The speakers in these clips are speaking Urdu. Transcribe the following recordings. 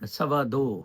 2:15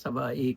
1:15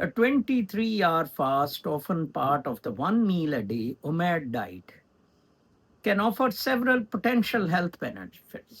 a 23-hour fast, often part of the 1 meal a day OMAD diet, can offer several potential health benefits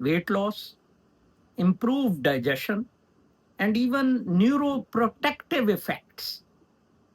Weight loss, improved digestion, and even neuroprotective effects।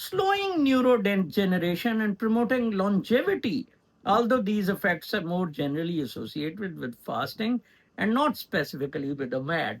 slowing neurodegeneration and promoting longevity, although these effects are more generally associated with fasting and not specifically with OMAD।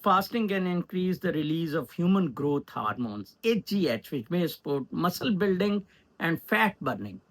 Fasting can increase the release of human growth hormones, HGH, which may support muscle building and fat burning।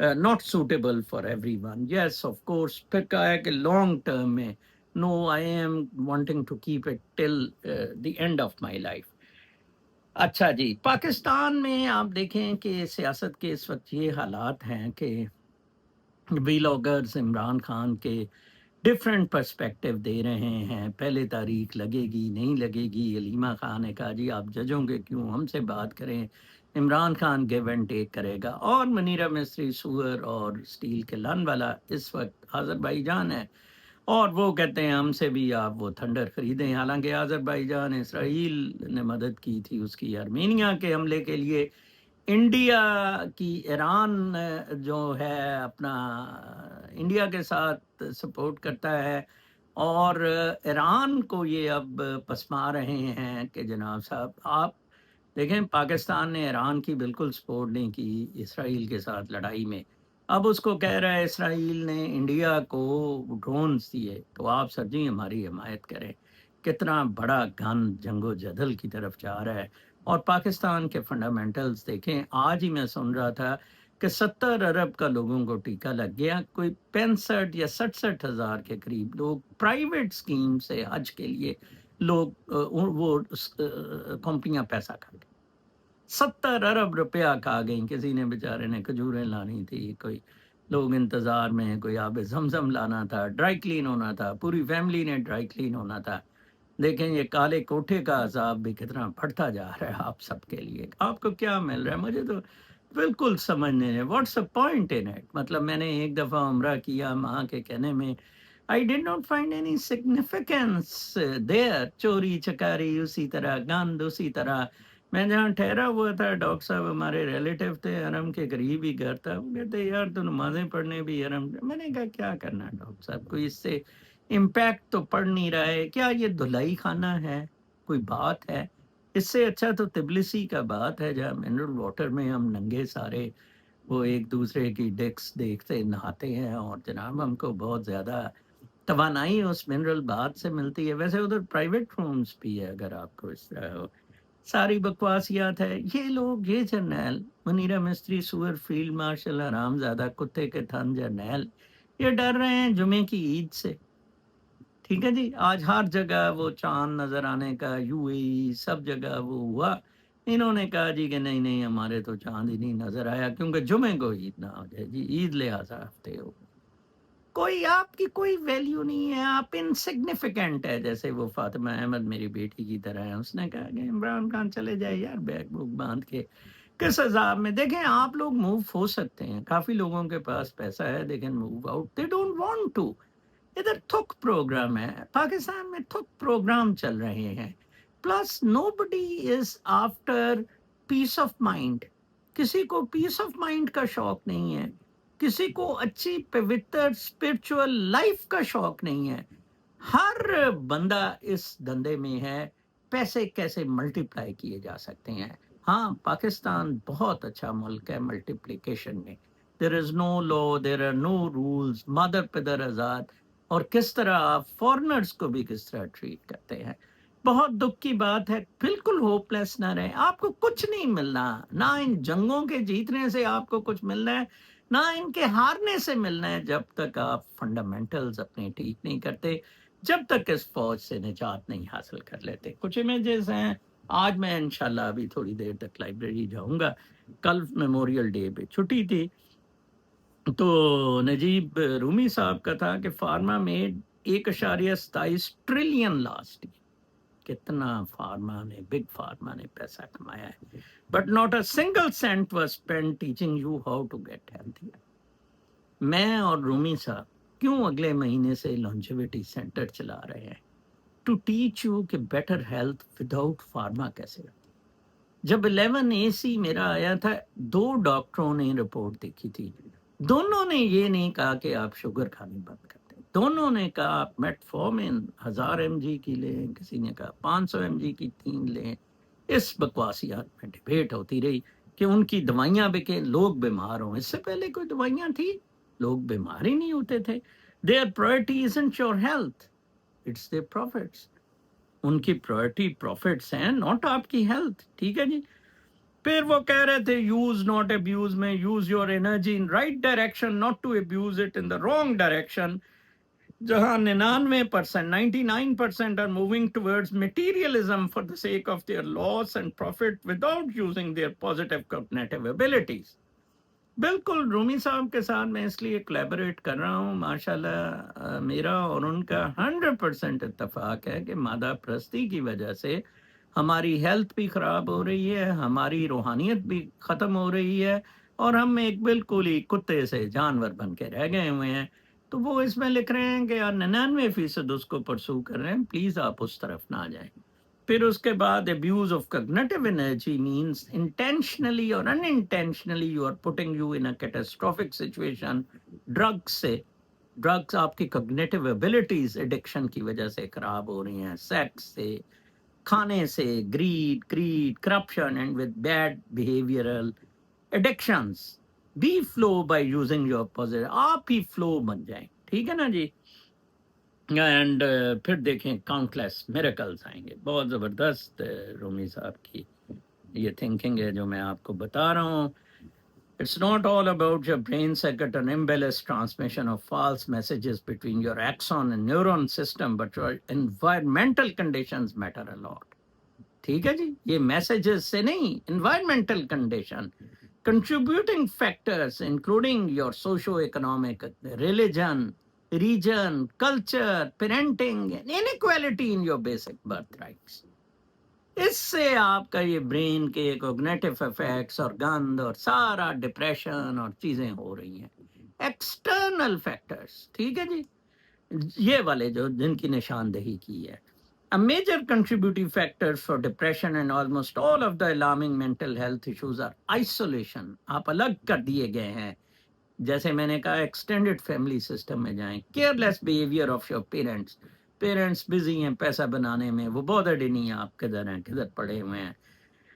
not suitable for everyone. Yes, of course. پھر کہا ہے کہ long term میں no, I am wanting to keep it till the end of my life. اچھا جی، پاکستان میں آپ دیکھیں کہ سیاست کے اس وقت یہ حالات ہیں کہ ویلاگرز عمران خان کے ڈفرینٹ پرسپیکٹیو دے رہے ہیں. پہلے تاریخ لگے گی نہیں لگے گی. علیمہ خان نے کہا جی آپ ججوں گے کیوں، ہم سے بات کریں. Imran Khan give and take کرے گا. اور منیرہ مصری سور اور اسٹیل کے لن والا اس وقت آذربائیجان ہے، اور وہ کہتے ہیں ہم سے بھی آپ وہ تھنڈر خریدیں. حالانکہ آذربائیجان اسرائیل نے مدد کی تھی اس کی ارمینیا کے حملے کے لیے. انڈیا کی ایران جو ہے اپنا انڈیا کے ساتھ سپورٹ کرتا ہے، اور ایران کو یہ اب پسما رہے ہیں کہ جناب صاحب آپ دیکھیں پاکستان نے ایران کی بالکل سپورٹ نہیں کی اسرائیل کے ساتھ لڑائی میں. اب اس کو کہہ رہا ہے اسرائیل نے انڈیا کو ڈرونز دیے تو آپ سر جی ہماری حمایت کریں. کتنا بڑا گن جنگ و جدل کی طرف جا رہا ہے. اور پاکستان کے فنڈامنٹلز دیکھیں، آج ہی میں سن رہا تھا کہ 70 ارب کا لوگوں کو ٹیکہ لگ گیا. کوئی 65 یا 67 ہزار کے قریب لوگ پرائیویٹ اسکیم سے حج کے لیے لوگ وہ کمپنیاں پیسہ کھا گئی. 70 ارب روپیہ کھا گئیں. کسی نے بیچارے نے کھجوریں لانی تھی، کوئی لوگ انتظار میں، کوئی آب زمزم لانا تھا، ڈرائی کلین ہونا تھا، پوری فیملی نے ڈرائی کلین ہونا تھا. دیکھیں یہ کالے کوٹھے کا عذاب بھی کتنا بڑھتا جا رہا ہے آپ سب کے لیے. آپ کو کیا مل رہا ہے مجھے تو بالکل سمجھ نہیں ہے. What's a point in it. مطلب میں نے ایک دفعہ عمرہ کیا، ماں کے کہنے میں I did not find any significance there. چوری چکاری اسی طرح، گند اسی طرح. میں جہاں ٹھہرا ہوا تھا ڈاکٹر صاحب ہمارے ریلیٹیو تھے، حرم کے قریب ہی گھر تھا. وہ کہتے یار تو نمازیں پڑھنے بھی حرم. میں نے کہا کیا کرنا ڈاکٹر صاحب، کوئی اس سے امپیکٹ تو پڑ نہیں رہا ہے. کیا یہ دھلائی خانہ ہے؟ کوئی بات ہے؟ اس سے اچھا تو تبلیسی کا بات ہے جہاں منرل واٹر میں ہم ننگے سارے وہ ایک دوسرے کی ڈکس دیکھتے نہاتے ہیں، اور جناب ہم کو بہت زیادہ توانائی اس منرل بات سے ملتی ہے. ویسے ادھر پرائیویٹ رومز بھی ہے اگر آپ کو اس طرح ہو. ساری بکواسیات ہے. یہ لوگ، یہ جرنیل منیرہ مستری سور فیلڈ مارشل حرام زادہ کتے کے تھن جرنیل، یہ ڈر رہے ہیں جمعے کی عید سے. ٹھیک ہے جی، آج ہر جگہ وہ چاند نظر آنے کا، یو اے ای سب جگہ وہ ہوا. انہوں نے کہا جی کہ نہیں نہیں ہمارے تو چاند ہی نہیں نظر آیا کیونکہ جمعے کو عید نہ ہو جائے. جی عید لہٰذا ہفتے ہو، کوئی آپ کی کوئی ویلیو نہیں ہے، آپ انسگنیفیکنٹ ہے. جیسے وہ فاطمہ احمد میری بیٹی کی طرح ہے، اس نے کہا کہ عمران خان چلے جائے یار بیگ بک باندھ کے کس عذاب میں. دیکھیں آپ لوگ موو ہو سکتے ہیں، کافی لوگوں کے پاس پیسہ ہے، they can move out, they don't want to. ادھر تھک پروگرام ہے پاکستان میں، تھک پروگرام چل رہے ہیں. Plus nobody is after peace of mind. کسی کو پیس آف مائنڈ کا شوق نہیں ہے، کسی کو اچھی پوتر اسپرچل لائف کا شوق نہیں ہے. ہر بندہ اس دندے میں ہے پیسے کیسے ملٹیپلائی کیے جا سکتے ہیں. ہاں پاکستان بہت اچھا ملک ہے ملٹیپلیکیشن میں. دیر از نو لا، دیر آر نو رولز، مادر پدر آزاد. اور کس طرح آپ فورنرز کو بھی کس طرح ٹریٹ کرتے ہیں. بہت دکھ کی بات ہے. بالکل ہوپ لیس نہ رہے. آپ کو کچھ نہیں ملنا، نہ ان جنگوں کے جیتنے سے آپ کو کچھ ملنا ہے، نہ ان کے ہارنے سے ملنا ہے، جب تک آپ فنڈامنٹلز اپنے ٹھیک نہیں کرتے، جب تک اس فوج سے نجات نہیں حاصل کر لیتے. کچھ امیجز ہیں. آج میں انشاءاللہ ابھی تھوڑی دیر تک لائبریری جاؤں گا. کل میموریل ڈے پہ چھٹی تھی تو نجیب رومی صاحب کا تھا کہ فارما میں 1.27 ٹریلین لاسٹ. کتنا فارما نے، بگ فارما نے پیسہ کمایا ہے، but not a single cent was spend teaching you how to get healthy. میں اور رومی صاحب کیوں اگلے مہینے سے لانجیویٹی سینٹر چلا رہے ہیں ٹو ٹیچ یو کہ بیٹر ہیلتھ وداؤٹ فارما کیسے. جب 11AC میرا آیا تھا 2 ڈاکٹروں نے رپورٹ دیکھی تھی. دونوں نے یہ نہیں کہا کہ آپ شوگر کھانی بند کر دیں. دونوں نے کہا آپ میٹ فارمن 1000 mg کی لیں، کسی نے کہا 500 mg کی 3 لیں. اس بکواسیات میں ڈیبیٹ ہوتی رہی کہ ان کی دوائیاں بکیں، لوگ بیمار ہوں. اس سے پہلے کوئی دوائیاں تھی؟ لوگ بیمار ہی نہیں ہوتے تھے. Their priority isn't your health, it's their profits. ان کی پرائرٹی پروفٹس ہیں، ناٹ آپ کی ہیلتھ. ٹھیک ہے جی. پھر وہ کہہ رہے تھے یوز ناٹ ابیوز میں use your energy in right direction not to abuse it in the wrong direction, جہاں 99%, 99% are moving towards materialism for the sake of their loss and profit without using their positive cognitive abilities. بالکل رومی صاحب کے ساتھ میں اس لیے کولیبوریٹ کر رہا ہوں، ماشاءاللہ میرا اور ان کا 100% اتفاق ہے کہ مادہ پرستی کی وجہ سے ہماری ہیلتھ بھی خراب ہو رہی ہے، ہماری روحانیت بھی ختم ہو رہی ہے، اور ہم ایک بالکل ہی کتے سے جانور بن کے رہ گئے ہوئے ہیں۔ تو وہ اس میں لکھ رہے ہیں کہ 99% اس کو پرسو کر رہے ہیں، پلیز آپ اس طرف نہ جائیں۔ پھر اس کے بعد abuse of cognitive energy means intentionally or unintentionally you are putting you in a catastrophic situation. Drugs سے، ڈرگس آپ کی cognitive abilities ایڈکشن کی وجہ سے خراب ہو رہی ہیں، سیکس سے، کھانے سے، greed, corruption and with bad behavioral addictions. Be flow by using your positive. آپ ہی فلو بن جائیں، ٹھیک ہے نا جی۔ اینڈ پھر دیکھیں کاؤنٹلیس میریکلز آئیں گے، بہت زبردست رومی صاحب کی یہ تھنکنگ ہے جو میں آپ کو بتا رہا ہوں۔ It's not all about your brain circuit and embellished transmission of false messages between your axon and neuron system, but your environmental conditions matter a lot. ٹھیک ہے جی، یہ میسیجز سے نہیں، environmental condition, contributing factors including your socio economic, religion, region, culture, parenting, inequality in your basic birth rights. اس سے آپ کا یہ برین کے کوگنیٹو افیکٹس اور گند اور سارا ڈپریشن اور چیزیں ہو رہی ہیں، ایکسٹرنل فیکٹرز، ٹھیک ہے جی، یہ والے جو جن کی نشاندہی کی ہے۔ A major contributing factor for depression and almost all of the alarming mental health issues are isolation. آپ الگ کر دیے گئے ہیں، جیسے میں نے کہا ایکسٹینڈڈ فیملی سسٹم میں جائیں، careless behaviour of your parents, parents busy ہیں پیسہ بنانے میں، وہ بودرڈ ہی نہیں ہیں آپ کدھر ہیں، کدھر پڑے ہوئے ہیں،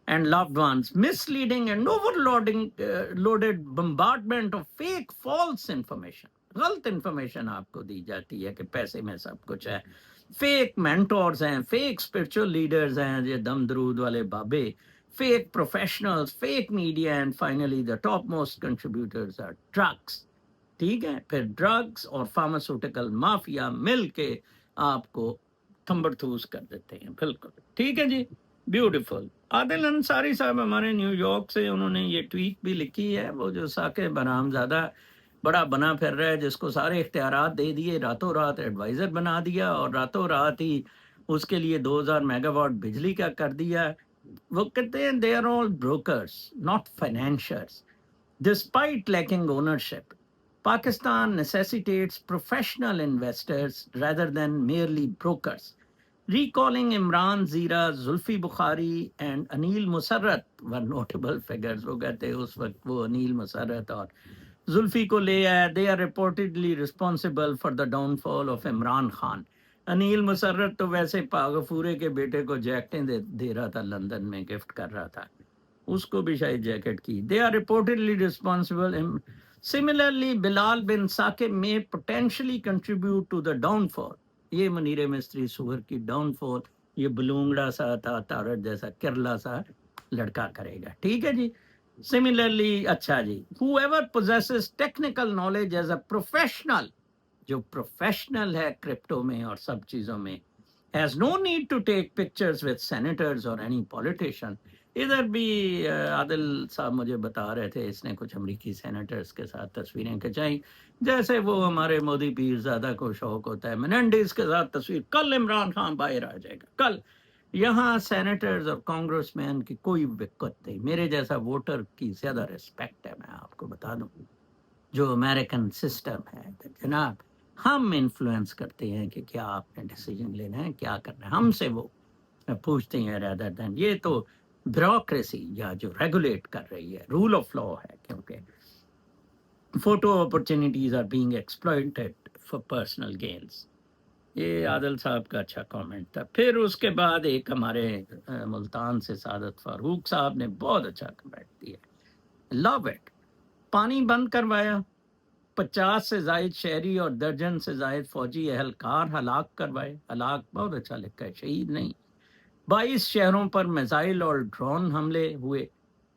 and loved ones, misleading and overloading loaded bombardment of fake false information. غلط انفارمیشن آپ کو دی جاتی ہے کہ پیسے میں سب کچھ ہے، فیک مینٹورز ہیں، فیک اسپرچل لیڈرز ہیں، یہ دم درود والے بابے، fake professionals, fake media, and finally the top most contributors are drugs, ٹھیک ہے۔ پھر ڈرگس اور فارماسیوٹیکل مافیا مل کے آپ کو تھمبڑ تھوس کر دیتے ہیں، بالکل ٹھیک ہے جی، بیوٹیفل۔ عادل انصاری صاحب ہمارے نیو یارک سے، انہوں نے یہ ٹویٹ بھی لکھی ہے، وہ جو ثاقب برہم زادہ بڑا بنا پھر رہا ہے، جس کو سارے اختیارات دے دیے، راتوں رات ایڈوائزر بنا دیا اور راتوں رات ہی اس کے لیے 2000 میگا واٹ بجلی کا کر دیا۔ وہ کہتے ہیں they are all brokers not financiers despite lacking ownership. Pakistan necessitates professional investors rather than merely brokers. Recalling Imran Zira, Zulfi Bukhari and Anil Musarrat were notable figures. وہ کہتے ہیں اس وقت وہ انیل مسرت اور زلفی کو لے آیا، they are reportedly responsible for the downfall of Imran Khan. Anil مسرت تو ویسے پاغفورے کے بیٹے کو جیکٹیں دے رہا تھا، لندن میں گفٹ کر رہا تھا، اس کو بھی شاید جیکٹ کی۔ they are reportedly responsible. Similarly, Bilal bin Saqib may potentially contribute to the downfall. یہ منیر مستری سور کی ڈاؤن فال، یہ بلونگڑا سا تھا، تارٹ جیسا کرلا سا لڑکا کرے گا، ٹھیک ہے جی۔ سملرلی اچھا جی، whoever possesses technical knowledge as a professional، جو پروفیشنل ہے کرپٹو میں اور سب چیزوں میں، has no need to take pictures with senators or any politician. ادھر بھی عادل صاحب مجھے بتا رہے تھے اس نے کچھ امریکی سینیٹرز کے ساتھ تصویریں کھچائیں، جیسے وہ ہمارے مودی پیر زادہ کو شوق ہوتا ہے منینڈیز کے ساتھ تصویر، کل عمران خان باہر آ جائے گا کل۔ یہاں سینیٹرز اور کانگریس مین کی کوئی دقت نہیں، میرے جیسا ووٹر کی زیادہ رسپیکٹ ہے، میں آپ کو بتا دوں۔ جو امریکن سسٹم ہے جناب، ہم انفلوئنس کرتے ہیں کہ کیا آپ نے ڈیسیجن لینا ہے، کیا کرنا ہے، ہم سے وہ پوچھتے ہیں رادر دین، یہ تو بیوروکریسی یا جو ریگولیٹ کر رہی ہے، رول آف لا ہے، کیونکہ photo opportunities are being exploited for personal gains. یہ عادل صاحب کا اچھا کامنٹ تھا۔ پھر اس کے بعد ایک ہمارے ملتان سے سعادت فاروق صاحب نے بہت اچھا کامنٹ دیا، لو اٹ، پانی بند کروایا، 50 سے زائد شہری اور درجن سے زائد فوجی اہلکار ہلاک کروائے، ہلاک بہت اچھا لکھا ہے، شہید نہیں۔ 22 شہروں پر میزائل اور ڈرون حملے ہوئے،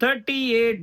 38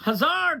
1000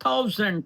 1000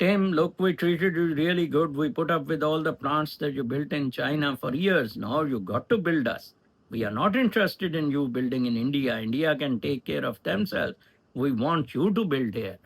Tim, look, we treated you really good. We put up with all the plants that you built in China for years. Now you got to build us. We are not interested in you building in India. India can take care of themselves. We want you to build here.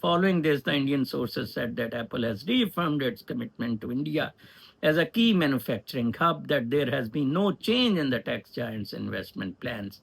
Following this, the Indian sources said that Apple has reaffirmed its commitment to India as a key manufacturing hub, that there has been no change in the tech giant's investment plans.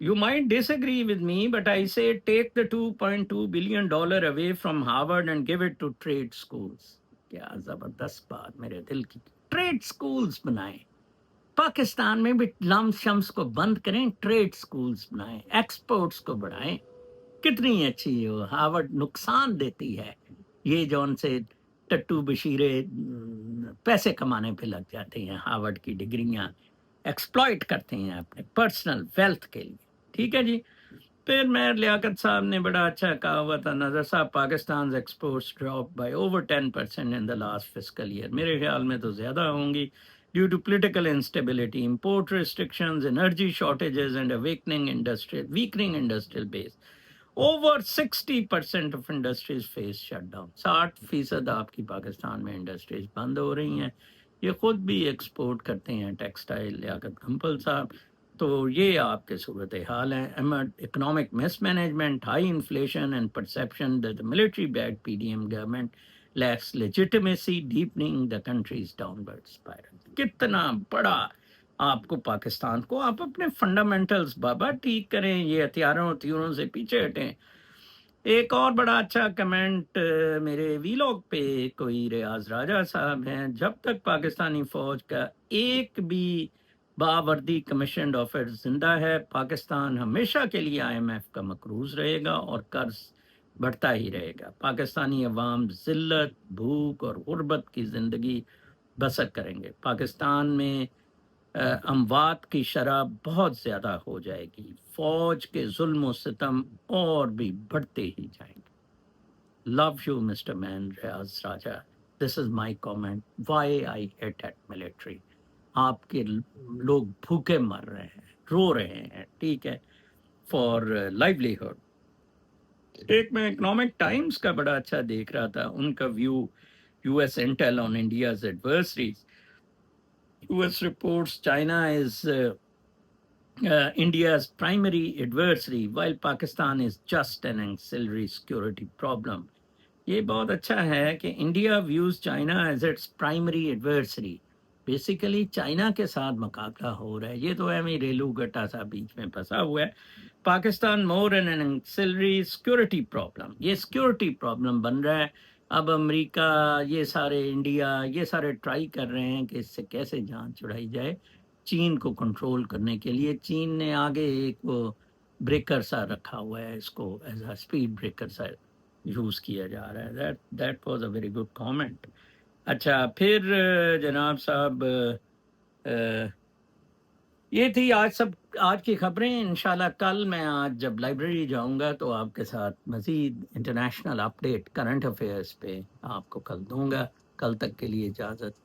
you might disagree with me, but I say take the $2.2 billion away from Harvard and give it to trade schools. کیا زبردست بات میرے دل کی. ٹریڈ سکولز بنائیں پاکستان میں بھی, لم شمس کو بند کریں, ٹریڈ سکولز بنائیں, ایکسپورٹس کو بڑھائیں. کتنی اچھی ہو. ہارورڈ نقصان دیتی ہے, یہ جو ان سے ٹٹو بشیرے پیسے کمانے پہ لگ جاتے ہیں, ہارورڈ کی ڈگریاں ایکسپلائٹ کرتے ہیں اپنے پرسنل ویلتھ کے لیے. ٹھیک ہے جی. پھر میں لیاقت صاحب نے بڑا اچھا کہا ہوا تھا, نظر صاحب, Pakistan exports drop by over 10% in the last fiscal year. میرے خیال میں تو زیادہ ہوں گی, due to political instability, import restrictions, energy shortages and weakening industrial base. Over 60% of industries face shut down. 60% آپ کی پاکستان میں انڈسٹریز بند ہو رہی ہیں. یہ خود بھی ایکسپورٹ کرتے ہیں ٹیکسٹائل, لیاقت گھمپل صاحب. تو یہ آپ کے صورت حال ہیں. Economic miss management, high inflation and perception that the military backed PDM government lacks legitimacy, deepening the country's downward spiral. کتنا بڑا آپ کو پاکستان کو, آپ اپنے فنڈامنٹلز بابا ٹھیک کریں, یہ ہتھیاروں سے پیچھے ہٹیں. ایک اور بڑا اچھا کمنٹ میرے ویلاگ پہ کوئی ریاض راجہ صاحب ہیں, جب تک پاکستانی فوج کا ایک بھی باوردی کمیشنڈ آفر زندہ ہے, پاکستان ہمیشہ کے لیے IMF کا مقروض رہے گا اور قرض بڑھتا ہی رہے گا. پاکستانی عوام ذلت, بھوک اور غربت کی زندگی بسر کریں گے. پاکستان میں اموات کی شرح بہت زیادہ ہو جائے گی. فوج کے ظلم و ستم اور بھی بڑھتے ہی جائیں گے. لو یو مسٹر مین Riaz Raja. This is my comment why I hate at military. آپ کے لوگ بھوکے مر رہے ہیں, رو رہے ہیں, ٹھیک ہے, فار لائیولیہڈ. ایک میں اکنامک ٹائمز کا بڑا اچھا دیکھ رہا تھا, ان کا view US intel on India's adversaries. US reports China is India's primary adversary, while Pakistan is just an ancillary security problem. یہ بہت اچھا ہے کہ India views China as its primary adversary. Basically China کے ساتھ مقابلہ ہو رہا ہے. یہ تو ہے ریلو گٹا سا بیچ میں پھنسا ہوا ہے. پاکستان مور این اینسلری سیکورٹی پرابلم. یہ سیکورٹی پرابلم بن رہا ہے. اب امریکہ, یہ سارے انڈیا, یہ سارے ٹرائی کر رہے ہیں کہ اس سے کیسے جان چھڑائی جائے چین کو کنٹرول کرنے کے لیے. چین نے آگے ایک وہ بریکر سا رکھا ہوا ہے, اس کو ایز اے اسپیڈ بریکر سا یوز کیا جا رہا ہے. That was a very good comment. اچھا پھر جناب صاحب یہ تھی آج کی خبریں. انشاءاللہ کل میں آج جب لائبریری جاؤں گا تو آپ کے ساتھ مزید انٹرنیشنل اپڈیٹ کرنٹ افیئرس پہ آپ کو کل دوں گا. کل تک کے لیے اجازت.